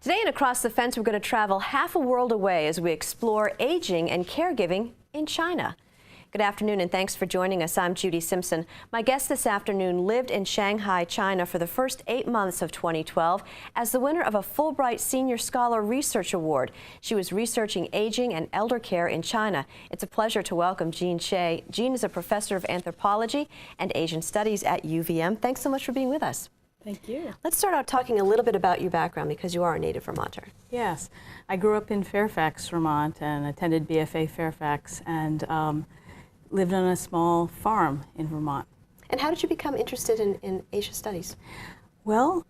Today in Across the Fence, we're going to travel half a world away as we explore aging and caregiving in China. Good afternoon and thanks for joining us. I'm Judy Simpson. My guest this afternoon lived in Shanghai, China for the first 8 months of 2012 as the winner of a Fulbright Senior Scholar Research Award. She was researching aging and elder care in China. It's a pleasure to welcome Jeanne Shea. Jeanne is a professor of anthropology and Asian studies at UVM. Thanks so much for being with us. Thank you. Let's start out talking a little bit about your background because you are a native Vermonter. Yes, I grew up in Fairfax, Vermont, and attended BFA Fairfax, and lived on a small farm in Vermont. And how did you become interested in Asia studies? Well,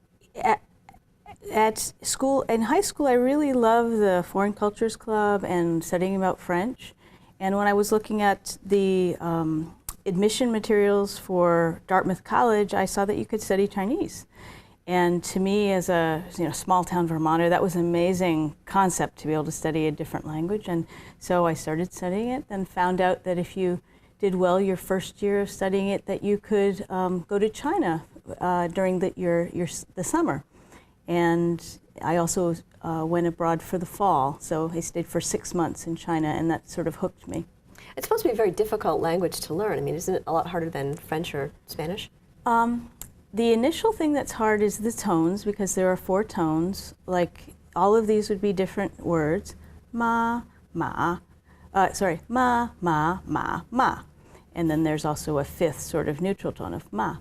at school, in high school, I really loved the Foreign Cultures Club and studying about French. And when I was looking at the admission materials for Dartmouth College, I saw that you could study Chinese. And to me, as a small town Vermonter, that was an amazing concept to be able to study a different language. And so I started studying it, and found out that if you did well your first year of studying it, that you could go to China during the summer. And I also went abroad for the fall, so I stayed for 6 months in China, and that sort of hooked me. It's supposed to be a very difficult language to learn. I mean, isn't it a lot harder than French or Spanish? The initial thing that's hard is the tones, because there are 4 tones. Like, all of these would be different words. Ma, ma, ma, ma, ma, ma. And then there's also a 5th sort of neutral tone of ma.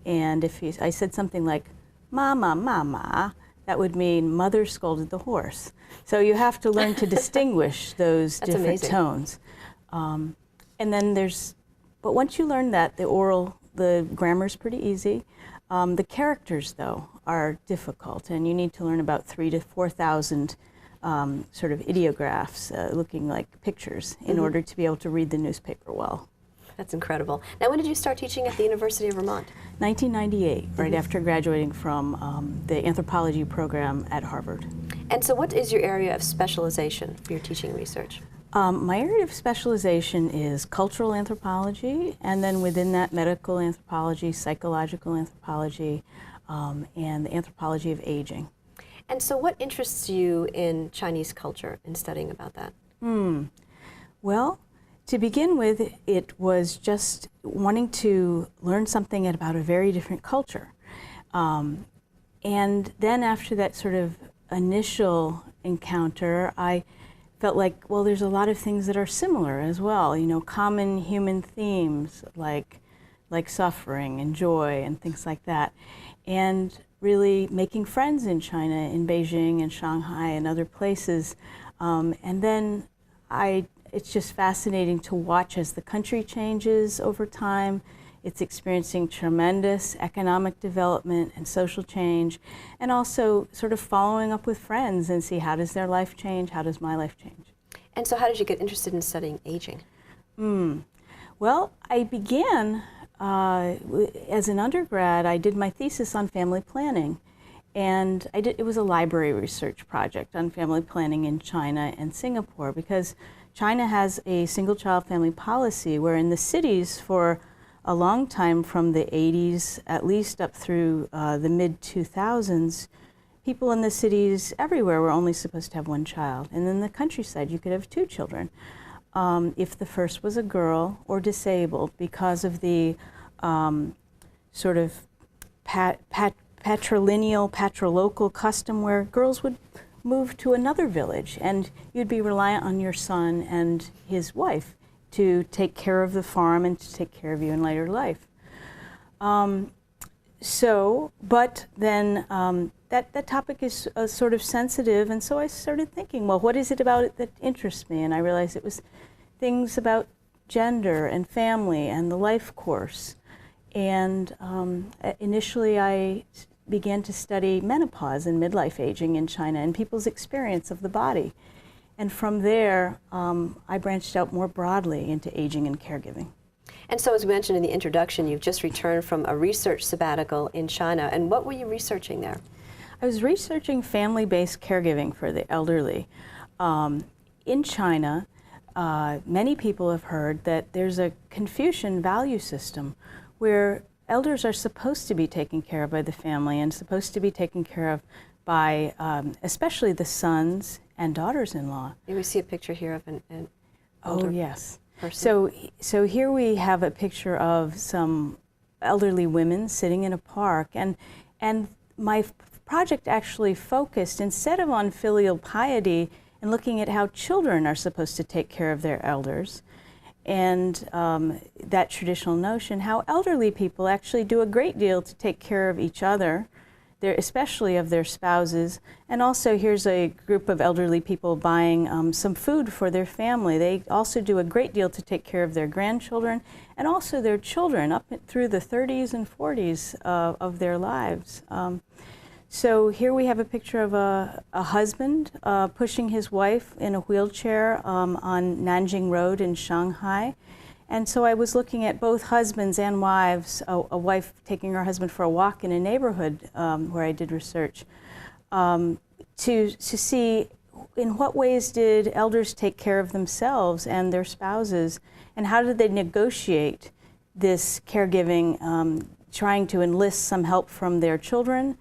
And if I said something like ma, ma, ma, ma, that would mean mother scolded the horse. So you have to learn to distinguish those different amazing. tones. And then but once you learn that, the grammar's pretty easy. The characters, though, are difficult, and you need to learn about 3,000 to 4,000 sort of ideographs, looking like pictures, in order to be able to read the newspaper well. That's incredible. Now, when did you start teaching at the University of Vermont? 1998, right after graduating from the anthropology program at Harvard. And so what is your area of specialization for your teaching research? My area of specialization is cultural anthropology, and then within that, medical anthropology, psychological anthropology, and the anthropology of aging. And so what interests you in Chinese culture and studying about that? Well, to begin with, it was just wanting to learn something about a very different culture. And then after that sort of initial encounter, I felt like, well, there's a lot of things that are similar as well, common human themes like suffering and joy and things like that. And really making friends in China, in Beijing and Shanghai and other places. And then it's just fascinating to watch as the country changes over time. It's experiencing tremendous economic development and social change, and also sort of following up with friends and see, how does their life change, how does my life change. And so how did you get interested in studying aging? Well, I began as an undergrad. I did my thesis on family planning, and it was a library research project on family planning in China and Singapore, because China has a single-child family policy where in the cities for a long time, from the 80s at least up through the mid-2000s, people in the cities everywhere were only supposed to have 1 child. And in the countryside, you could have 2 children. If the first was a girl or disabled, because of the sort of patrilineal, patrilocal custom where girls would move to another village, and you'd be reliant on your son and his wife to take care of the farm and to take care of you in later life. But then that topic is sort of sensitive, and so I started thinking, well, what is it about it that interests me? And I realized it was things about gender and family and the life course. And initially I began to study menopause and midlife aging in China and people's experience of the body. And from there, I branched out more broadly into aging and caregiving. And so, as we mentioned in the introduction, you've just returned from a research sabbatical in China. And what were you researching there? I was researching family-based caregiving for the elderly. In China, many people have heard that there's a Confucian value system where elders are supposed to be taken care of by the family and supposed to be taken care of by especially the sons and daughters-in-law. And we see a picture here of an older yes. person. So here we have a picture of some elderly women sitting in a park, and my project actually focused, instead of on filial piety and looking at how children are supposed to take care of their elders, and that traditional notion, how elderly people actually do a great deal to take care of each other, especially of their spouses. And also here's a group of elderly people buying some food for their family. They also do a great deal to take care of their grandchildren and also their children up through the 30s and 40s of their lives. So here we have a picture of a husband pushing his wife in a wheelchair on Nanjing Road in Shanghai. And so I was looking at both husbands and wives, a wife taking her husband for a walk in a neighborhood where I did research, to see in what ways did elders take care of themselves and their spouses, and how did they negotiate this caregiving, trying to enlist some help from their children,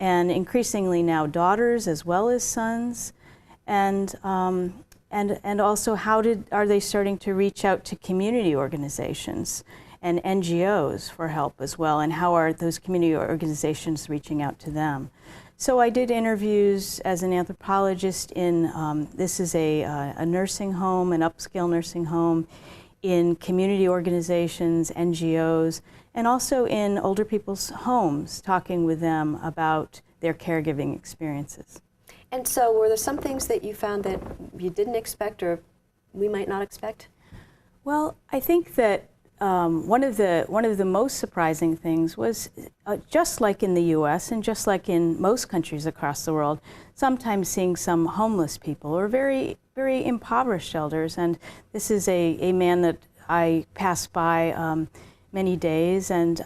and increasingly now daughters as well as sons, and also are they starting to reach out to community organizations and NGOs for help as well, and how are those community organizations reaching out to them? So I did interviews as an anthropologist in, this is a nursing home, an upscale nursing home, in community organizations, NGOs, and also in older people's homes, talking with them about their caregiving experiences. And so were there some things that you found that you didn't expect or we might not expect? Well, I think that one of the most surprising things was, just like in the U.S. and just like in most countries across the world, sometimes seeing some homeless people or very, very impoverished elders. And this is a man that I passed by many days, and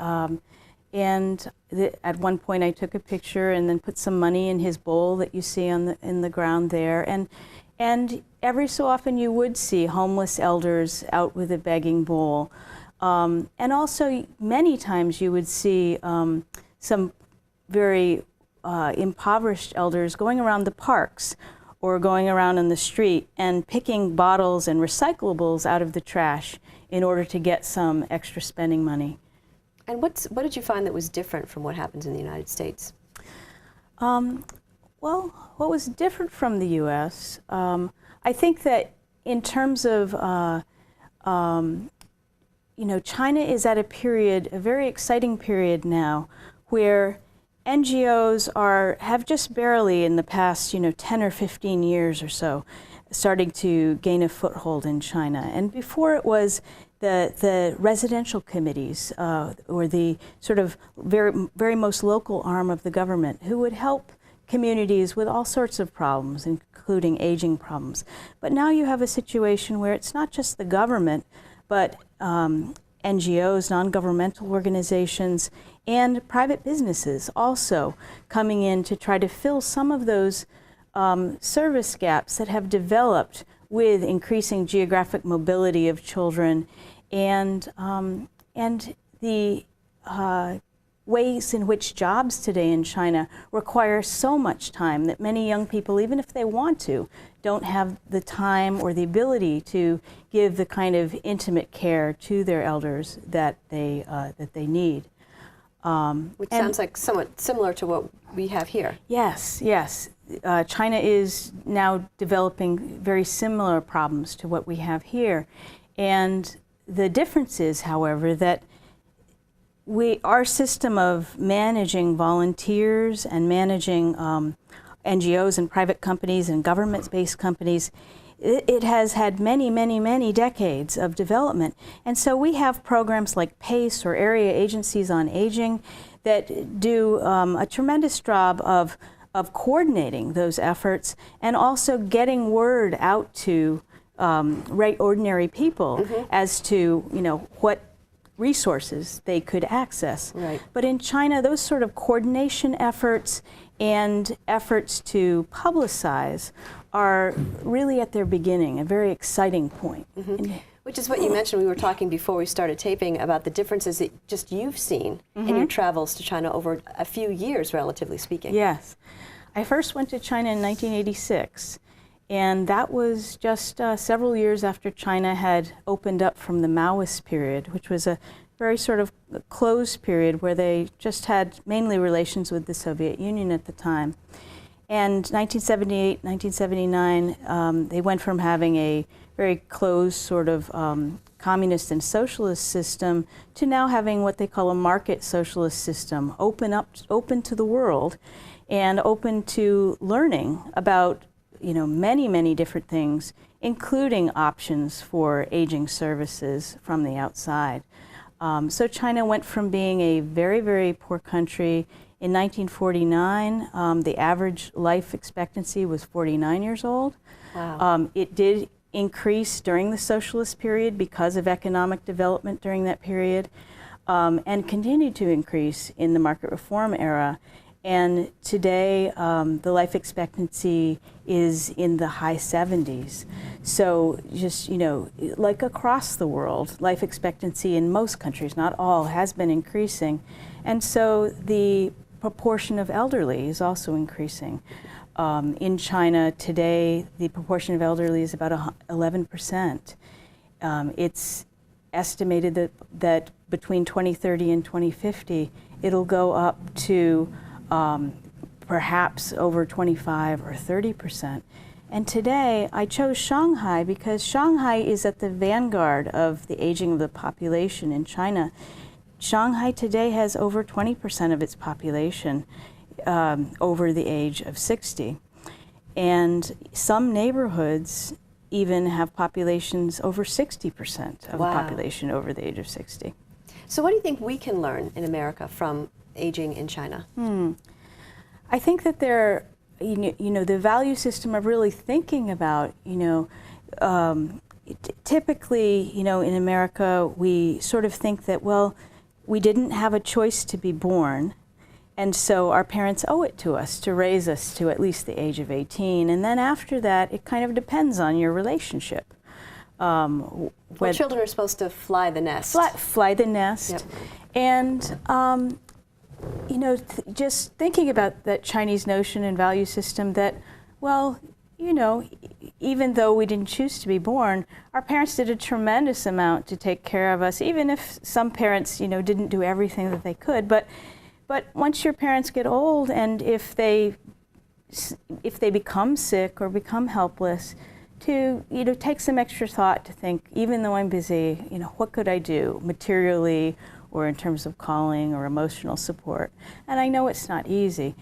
at one point I took a picture and then put some money in his bowl that you see in the ground there. And every so often you would see homeless elders out with a begging bowl. And also many times you would see some very impoverished elders going around the parks or going around in the street and picking bottles and recyclables out of the trash in order to get some extra spending money. And what did you find that was different from what happens in the United States? Well, what was different from the U.S., I think that in terms of, China is at a very exciting period now, where NGOs have just barely in the past, 10 or 15 years or so, starting to gain a foothold in China. And before it was the residential committees, or the sort of very, very most local arm of the government, who would help communities with all sorts of problems, including aging problems. But now you have a situation where it's not just the government, but NGOs, non-governmental organizations, and private businesses also coming in to try to fill some of those service gaps that have developed with increasing geographic mobility of children, and the ways in which jobs today in China require so much time that many young people, even if they want to, don't have the time or the ability to give the kind of intimate care to their elders that they need. Which sounds like somewhat similar to what we have here. Yes, yes. China is now developing very similar problems to what we have here. And the difference is, however, that our system of managing volunteers and managing NGOs and private companies and government-based companies, it has had many, many, many decades of development. And so we have programs like PACE, or Area Agencies on Aging, that do a tremendous job of coordinating those efforts and also getting word out to ordinary people as to what resources they could access. Right. But in China, those sort of coordination efforts and efforts to publicize are really at their beginning, a very exciting point. Which is what you mentioned. We were talking before we started taping about the differences that just you've seen in your travels to China over a few years, relatively speaking. Yes. I first went to China in 1986, and that was just several years after China had opened up from the Maoist period, which was a very sort of closed period where they just had mainly relations with the Soviet Union at the time. And 1978, 1979, they went from having a very closed sort of communist and socialist system to now having what they call a market socialist system, open to the world and open to learning about, you know, many different things, including options for aging services from the outside. So China went from being a very poor country. In 1949, the average life expectancy was 49 years old. Wow. It did increase during the socialist period because of economic development during that period, and continued to increase in the market reform era. And today, the life expectancy is in the high 70s. So just, you know, like across the world, life expectancy in most countries, not all, has been increasing. And so the proportion of elderly is also increasing. In China today, the proportion of elderly is about 11%. It's estimated that between 2030 and 2050, it'll go up to perhaps over 25 or 30%. And today, I chose Shanghai because Shanghai is at the vanguard of the aging of the population in China. Shanghai today has over 20% of its population over the age of 60. And some neighborhoods even have populations over 60% of the population over the age of 60. So what do you think we can learn in America from aging in China? I think that there, you know, the value system of really thinking about, you know, typically, you know, in America, we sort of think that, well, we didn't have a choice to be born, and so our parents owe it to us to raise us to at least the age of 18, and then after that, it kind of depends on your relationship. Well, children are supposed to fly the nest. Fly the nest. Yep. And, you know, just thinking about that Chinese notion and value system that, well, you know, even though we didn't choose to be born, our parents did a tremendous amount to take care of us, even if some parents, you know, didn't do everything that they could. But once your parents get old, and if they become sick or become helpless, to, you know, take some extra thought to think, even though I'm busy, you know, what could I do materially or in terms of calling or emotional support? And I know it's not easy.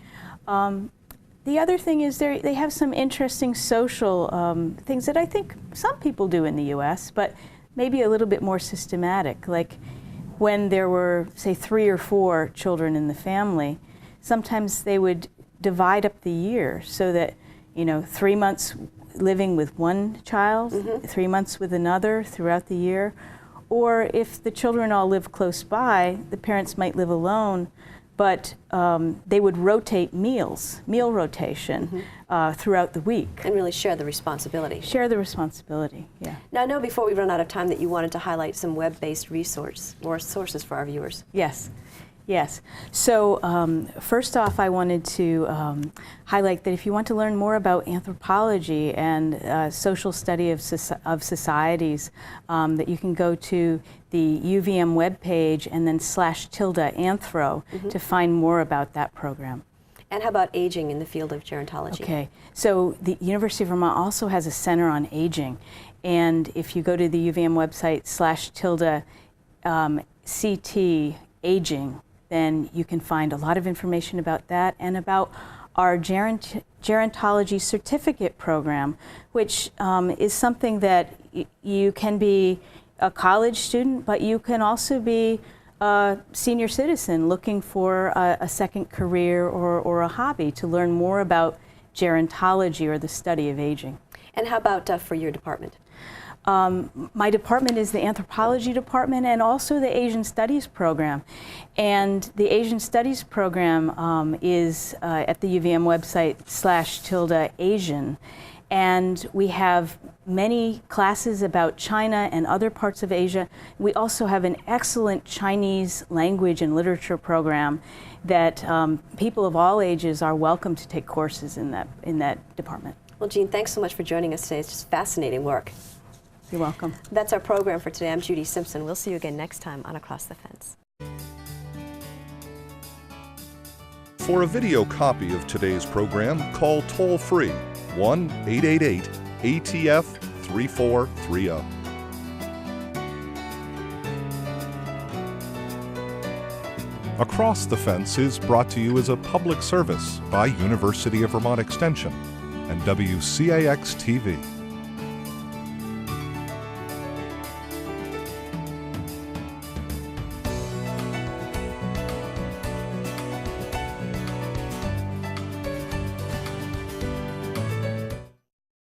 The other thing is they have some interesting social things that I think some people do in the U.S., but maybe a little bit more systematic. Like when there were, say, 3 or 4 children in the family, sometimes they would divide up the year so that, you know, 3 months living with one child, 3 months with another throughout the year. Or if the children all live close by, the parents might live alone, but they would rotate meal rotation throughout the week. And really share the responsibility. Share the responsibility, yeah. Now I know before we run out of time that you wanted to highlight some web-based sources for our viewers. Yes. Yes. So first off, I wanted to highlight that if you want to learn more about anthropology and social study of societies, that you can go to the UVM webpage and then /anthro to find more about that program. And how about aging in the field of gerontology? Okay. So the University of Vermont also has a center on aging. And if you go to the UVM website /CT aging, then you can find a lot of information about that and about our gerontology certificate program, which is something that you can be a college student, but you can also be a senior citizen looking for a second career or a hobby to learn more about gerontology or the study of aging. And how about for your department? My department is the anthropology department and also the Asian Studies program. And the Asian Studies program is at the UVM website /Asian. And we have many classes about China and other parts of Asia. We also have an excellent Chinese language and literature program that people of all ages are welcome to take courses in that department. Well, Jeanne, thanks so much for joining us today. It's just fascinating work. You're welcome. That's our program for today. I'm Judy Simpson. We'll see you again next time on Across the Fence. For a video copy of today's program, call toll-free 1-888-ATF-3430. Across the Fence is brought to you as a public service by University of Vermont Extension and WCAX-TV.